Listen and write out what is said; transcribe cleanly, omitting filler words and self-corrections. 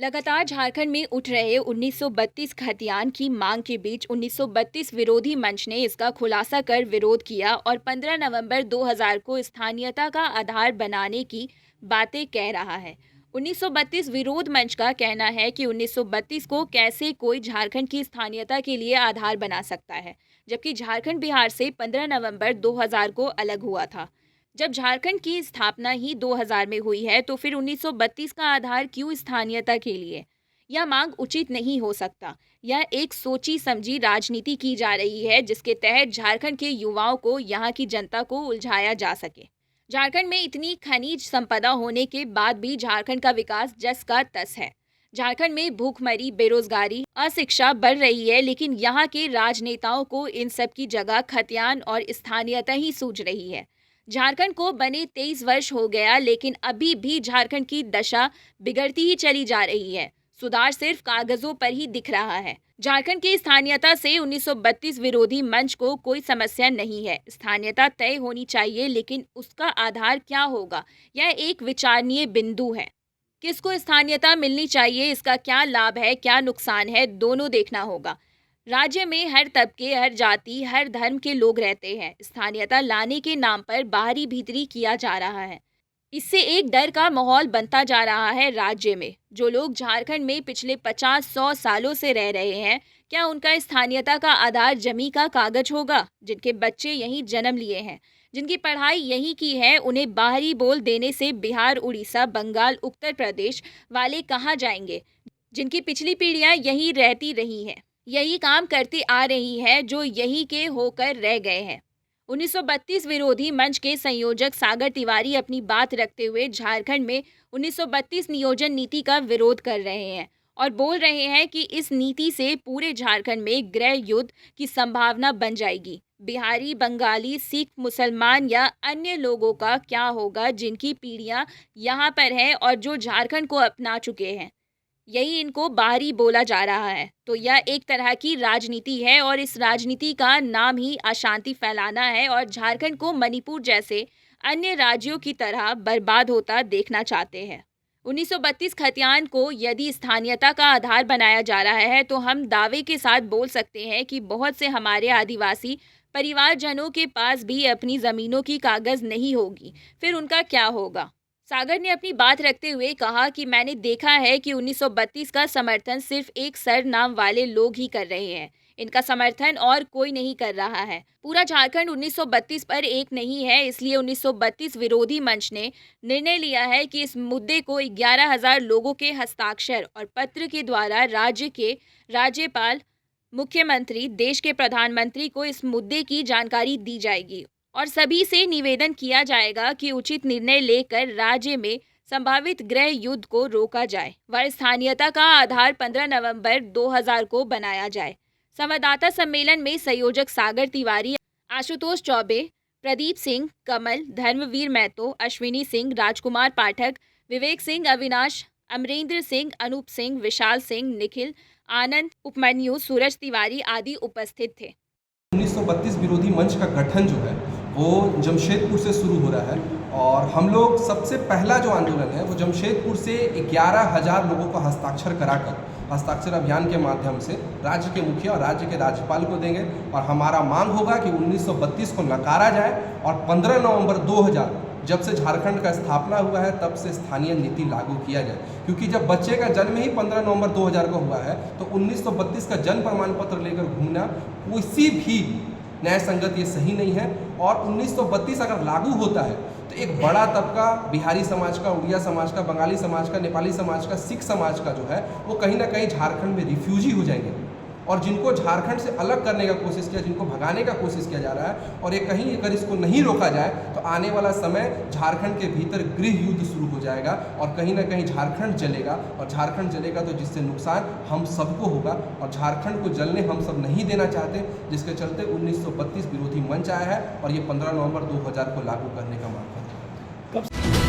लगातार झारखंड में उठ रहे 1932 खतियान की मांग के बीच 1932 विरोधी मंच ने इसका खुलासा कर विरोध किया और 15 नवंबर 2000 को स्थानीयता का आधार बनाने की बातें कह रहा है। 1932 विरोध मंच का कहना है कि 1932 को कैसे कोई झारखंड की स्थानीयता के लिए आधार बना सकता है, जबकि झारखंड बिहार से 15 नवंबर 2000 को अलग हुआ था। जब झारखंड की स्थापना ही 2000 में हुई है तो फिर 1932 का आधार क्यों स्थानीयता के लिए? यह मांग उचित नहीं हो सकता। यह एक सोची समझी राजनीति की जा रही है जिसके तहत झारखंड के युवाओं को यहाँ की जनता को उलझाया जा सके। झारखंड में इतनी खनिज संपदा होने के बाद भी झारखंड का विकास जस का तस है। झारखंड में भूखमरी, बेरोजगारी, अशिक्षा बढ़ रही है, लेकिन यहाँ के राजनेताओं को इन सब की जगह खतियान और स्थानीयता ही सूझ रही है। झारखंड को बने 23 वर्ष हो गया, लेकिन अभी भी झारखंड की दशा बिगड़ती ही चली जा रही है। सुधार सिर्फ कागजों पर ही दिख रहा है। झारखंड की स्थानीयता से 1932 विरोधी मंच को कोई समस्या नहीं है। स्थानीयता तय होनी चाहिए, लेकिन उसका आधार क्या होगा, यह एक विचारणीय बिंदु है। किसको स्थानीयता मिलनी चाहिए, इसका क्या लाभ है, क्या नुकसान है, दोनों देखना होगा। राज्य में हर तबके, हर जाति, हर धर्म के लोग रहते हैं। स्थानीयता लाने के नाम पर बाहरी भीतरी किया जा रहा है। इससे एक डर का माहौल बनता जा रहा है राज्य में। जो लोग झारखंड में पिछले 50-100 सालों से रह रहे हैं, क्या उनका स्थानीयता का आधार जमी का कागज होगा? जिनके बच्चे यहीं जन्म लिए हैं, जिनकी पढ़ाई यहीं की है, उन्हें बाहरी बोल देने से बिहार, उड़ीसा, बंगाल, उत्तर प्रदेश वाले कहाँ जाएंगे? जिनकी पिछली पीढ़ियां यहीं रहती रही हैं, यही काम करती आ रही है, जो यही के होकर रह गए हैं। 1932 विरोधी मंच के संयोजक सागर तिवारी अपनी बात रखते हुए झारखंड में 1932 नियोजन नीति का विरोध कर रहे हैं और बोल रहे हैं कि इस नीति से पूरे झारखंड में गृह युद्ध की संभावना बन जाएगी। बिहारी, बंगाली, सिख, मुसलमान या अन्य लोगों का क्या होगा जिनकी पीढ़ियां यहाँ पर हैं और जो झारखंड को अपना चुके हैं? यही इनको बाहरी बोला जा रहा है। तो यह एक तरह की राजनीति है और इस राजनीति का नाम ही अशांति फैलाना है और झारखंड को मणिपुर जैसे अन्य राज्यों की तरह बर्बाद होता देखना चाहते हैं। 1932 खतियान को यदि स्थानीयता का आधार बनाया जा रहा है तो हम दावे के साथ बोल सकते हैं कि बहुत से हमारे आदिवासी परिवारजनों के पास भी अपनी ज़मीनों की कागज़ नहीं होगी, फिर उनका क्या होगा? सागर ने अपनी बात रखते हुए कहा कि मैंने देखा है कि 1932 का समर्थन सिर्फ एक सरनाम वाले लोग ही कर रहे हैं। इनका समर्थन और कोई नहीं कर रहा है। पूरा झारखंड 1932 पर एक नहीं है, इसलिए 1932 विरोधी मंच ने निर्णय लिया है कि इस मुद्दे को 11,000 लोगों के हस्ताक्षर और पत्र के द्वारा राज्य के राज्यपाल, मुख्यमंत्री, देश के प्रधानमंत्री को इस मुद्दे की जानकारी दी जाएगी और सभी से निवेदन किया जाएगा कि उचित निर्णय लेकर राज्य में संभावित गृह युद्ध को रोका जाए व स्थानीयता का आधार 15 नवंबर 2000 को बनाया जाए। संवाददाता सम्मेलन में संयोजक सागर तिवारी, आशुतोष चौबे, प्रदीप सिंह, कमल, धर्मवीर महतो, अश्विनी सिंह, राजकुमार पाठक, विवेक सिंह, अविनाश, अमरेंद्र सिंह, अनूप सिंह, विशाल सिंह, निखिल, आनंद, उपमन्यु, सूरज तिवारी आदि उपस्थित थे। 1932 विरोधी मंच का गठन जो है वो जमशेदपुर से शुरू हो रहा है और हम लोग सबसे पहला जो आंदोलन है वो जमशेदपुर से 11,000 लोगों को हस्ताक्षर कराकर हस्ताक्षर अभियान के माध्यम से राज्य के मुखिया और राज्य के राज्यपाल को देंगे और हमारा मांग होगा कि 1932 को नकारा जाए और 15 नवंबर 2000 जब से झारखंड का स्थापना हुआ है तब से स्थानीय नीति लागू किया जाए, क्योंकि जब बच्चे का जन्म ही 15 नवंबर 2000 को हुआ है तो 1932 का जन्म प्रमाण पत्र लेकर घूमना किसी भी न्याय संगत ये सही नहीं है। और 1932 अगर लागू होता है तो एक बड़ा तबका बिहारी समाज का, उड़िया समाज का, बंगाली समाज का, नेपाली समाज का, सिख समाज का जो है वो कहीं ना कहीं झारखंड में रिफ्यूजी हो जाएंगे और जिनको झारखंड से अलग करने का कोशिश किया, जिनको भगाने का कोशिश किया जा रहा है और ये कहीं अगर इसको नहीं रोका जाए तो आने वाला समय झारखंड के भीतर गृह युद्ध शुरू हो जाएगा और कहीं ना कहीं झारखंड जलेगा और झारखंड जलेगा तो जिससे नुकसान हम सबको होगा और झारखंड को जलने हम सब नहीं देना चाहते, जिसके चलते 1932 विरोधी मंच आया है और ये 15 नवंबर 2000 को लागू करने का मांग करता है।